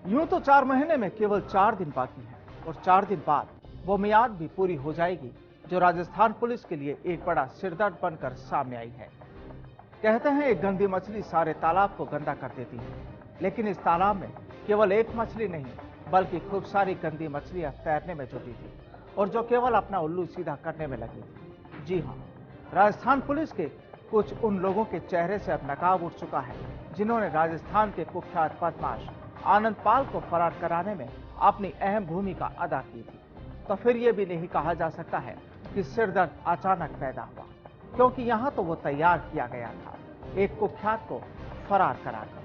यूं तो 4 महीने में केवल 4 दिन बाकी हैं और 4 दिन बाद वो मियाद भी पूरी हो जाएगी जो राजस्थान पुलिस के लिए एक बड़ा सिरदर्द बनकर सामने आई है। कहते हैं एक गंदी मछली सारे तालाब को गंदा कर देती है, लेकिन इस तालाब में केवल एक मछली नहीं बल्कि खूब सारी गंदी मछलियां तैरने में जुटी थी और जो केवल अपना उल्लू सीधा करने में लगी थी। जी हाँ, राजस्थान पुलिस के कुछ उन लोगों के चेहरे से अब नकाब उठ चुका है जिन्होंने राजस्थान के कुख्यात बदमाश आनंद पाल को फरार कराने में अपनी अहम भूमिका अदा की थी। तो फिर यह भी नहीं कहा जा सकता है कि सिरदर्द अचानक पैदा हुआ, क्योंकि यहां तो वो तैयार किया गया था, एक कुख्यात को फरार कराकर।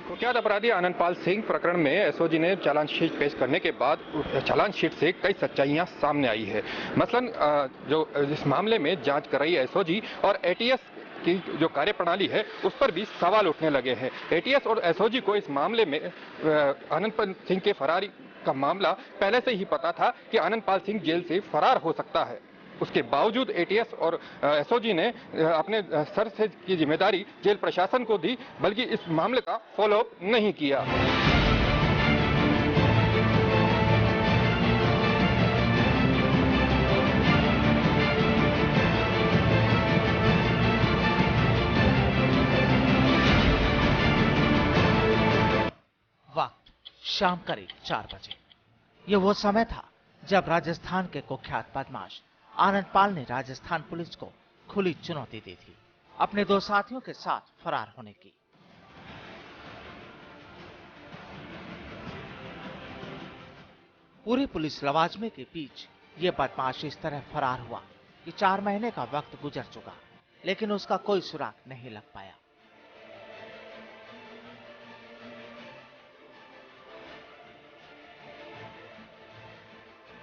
कुख्यात अपराधी आनंद पाल सिंह प्रकरण में एसओजी ने चालान शीट पेश करने के बाद चालान शीट से कई सच्चाइयां सामने आई है। मसलन जो इस मामले में जांच कर रही है एसओजी और एटीएस की जो कार्यप्रणाली है उस पर भी सवाल उठने लगे हैं। एटीएस और एसओजी को इस मामले में आनंद पाल सिंह के फरारी का मामला पहले से ही पता था कि आनंद पाल सिंह जेल से फरार हो सकता है। उसके बावजूद एटीएस और एसओजी ने अपने सर से की जिम्मेदारी जेल प्रशासन को दी, बल्कि इस मामले का फॉलोअप नहीं किया। वक्त शाम करीब 4 बजे। यह वो समय था जब राजस्थान के कुख्यात बदमाश आनंद पाल ने राजस्थान पुलिस को खुली चुनौती दी थी अपने 2 साथियों के साथ फरार होने की। पूरी पुलिस लवाजमे के बीच यह बदमाश इस तरह फरार हुआ कि 4 महीने का वक्त गुजर चुका, लेकिन उसका कोई सुराग नहीं लग पाया।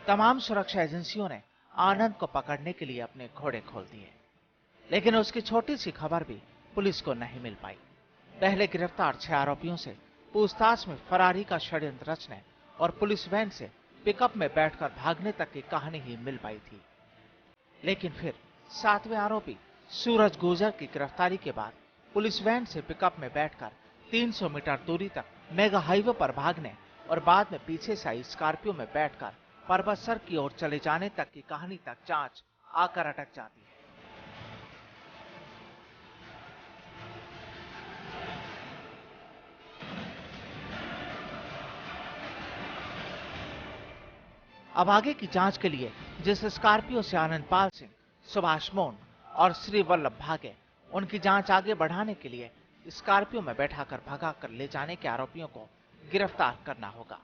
तमाम सुरक्षा एजेंसियों ने आनंद को पकड़ने के लिए अपने घोड़े खोल दिए, लेकिन उसकी छोटी सी खबर भी पुलिस को नहीं मिल पाई। पहले गिरफ्तार 6 आरोपियों से पूछताछ में फरारी का षड्यंत्र रचने और पुलिस वैन से पिकअप में बैठकर भागने तक की कहानी ही मिल पाई थी। लेकिन फिर 7वें आरोपी सूरज गुर्जर की गिरफ्तारी के बाद पुलिस वैन से पिकअप में बैठकर 300 मीटर दूरी तक मेगा हाईवे पर भागने और बाद में पीछे से आई स्कॉर्पियो में बैठकर पर्वतसर की ओर चले जाने तक की कहानी तक जांच आकर अटक जाती है। अब आगे की जांच के लिए जिस स्कॉर्पियो से आनंद पाल सिंह, सुभाष मोन और श्री वल्लभ भागे, उनकी जांच आगे बढ़ाने के लिए स्कॉर्पियो में बैठाकर भगाकर ले जाने के आरोपियों को गिरफ्तार करना होगा।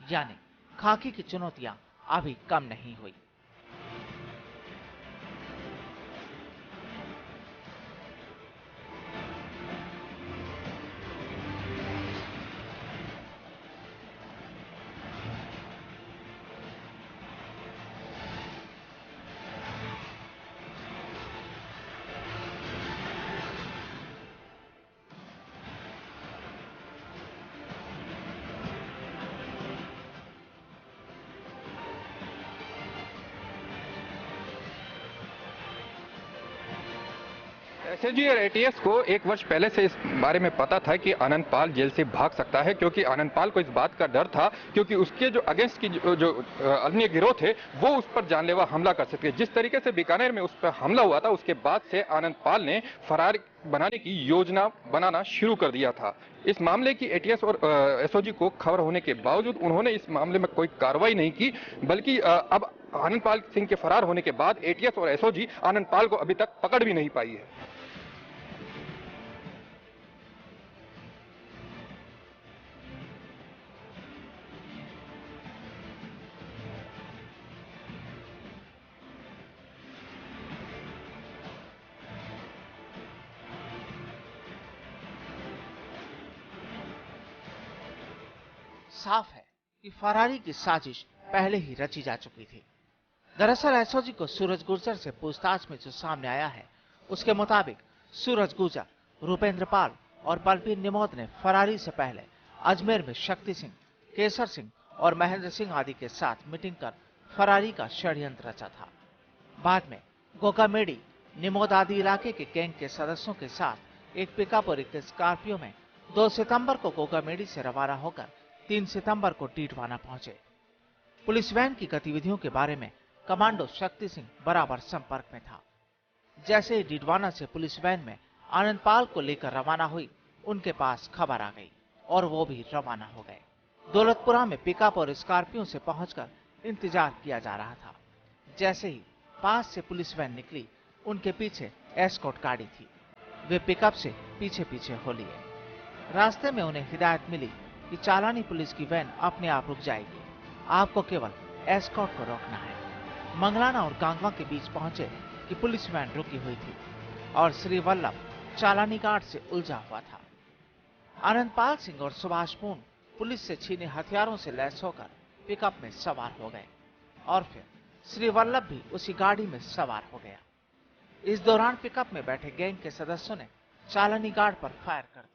यानी खाकी की चुनौतियां अभी कम नहीं हुई। एसएजी और एटीएस को 1 वर्ष पहले से इस बारे में पता था कि आनंद पाल जेल से भाग सकता है, क्योंकि आनंद पाल को इस बात का डर था क्योंकि उसके जो अगेंस्ट की जो अन्य गिरोह थे वो उस पर जानलेवा हमला कर सकते। जिस तरीके से बीकानेर में उस पर हमला हुआ था उसके बाद से आनंद पाल ने फरार बनाने की योजना बनाना शुरू कर दिया था। इस मामले की एटीएस और एसओजी को खबर होने के बावजूद उन्होंने इस मामले में कोई कार्रवाई नहीं की, बल्कि अब आनंद पाल सिंह के फरार होने के बाद एटीएस और एसओजी आनंद पाल को अभी तक पकड़ भी नहीं पाई है। साफ है कि फरारी की साजिश पहले ही रची जा चुकी थी। दरअसल एसओजी को सूरज गुर्जर से पूछताछ में जो सामने आया है, उसके मुताबिक सूरज गुर्जर, रूपेंद्र पाल और बलबीर निमोद ने फरारी से पहले अजमेर में शक्ति सिंह, केसर सिंह और महेंद्र सिंह आदि के साथ मीटिंग कर फरारी का षड्यंत्र रचा था। बाद में गोगामेडी, निमोद आदि इलाके के गैंग के सदस्यों के साथ एक पिकअप और एक स्कॉर्पियो में 2 सितंबर को गोगामेडी से रवाना होकर 3 सितंबर को डीडवाना पहुंचे। पुलिस वैन की गतिविधियों के बारे में कमांडो शक्ति सिंह बराबर संपर्क में था। जैसे ही डीडवाना से पुलिस वैन में आनंदपाल को लेकर रवाना हुई, उनके पास खबर आ गई और वो भी रवाना हो गए। दौलतपुरा में पिकअप और स्कॉर्पियो से पहुंचकर इंतजार किया जा रहा था। जैसे ही पास से पुलिस वैन निकली, उनके पीछे एस्कॉर्ट गाड़ी थी। वे पिकअप से पीछे पीछे हो लिए। रास्ते में उन्हें हिदायत मिली कि चालानी पुलिस की वैन अपने आप रुक जाएगी, आपको केवल एस्कॉर्ट को रोकना है। मंगलाना और गांगवा के बीच पहुंचे कि पुलिस वैन रुकी हुई थी और श्री वल्लभ चालानी गार्ड से उलझा हुआ था। आनंदपाल सिंह और सुभाष पून पुलिस से छीने हथियारों से लैस होकर पिकअप में सवार हो गए और फिर श्री वल्लभ भी उसी गाड़ी में सवार हो गया। इस दौरान पिकअप में बैठे गैंग के सदस्यों ने चालानी गार्ड पर फायर कर दिए।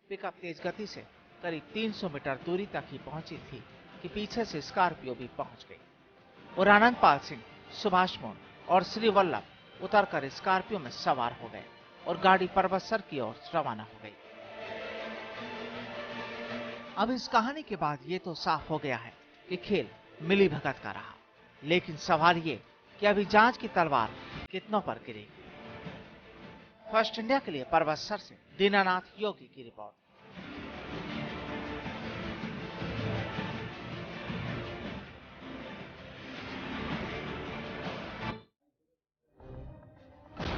पिकअप तेज गति से करीब 300 मीटर दूरी तक ही पहुंची थी कि पीछे से स्कॉर्पियो भी पहुंच गई और आनंदपाल सिंह, सुभाष मोहन और श्री वल्लभ उतरकर स्कॉर्पियो में सवार हो गए और गाड़ी परबतसर की ओर रवाना हो गई। अब इस कहानी के बाद ये तो साफ हो गया है कि खेल मिलीभगत का रहा, लेकिन सवाल ये कि अभी जांच की तलवार कितनों पर गिरेगी। फर्स्ट इंडिया के लिए परबतसर से दीनानाथ योगी की रिपोर्ट।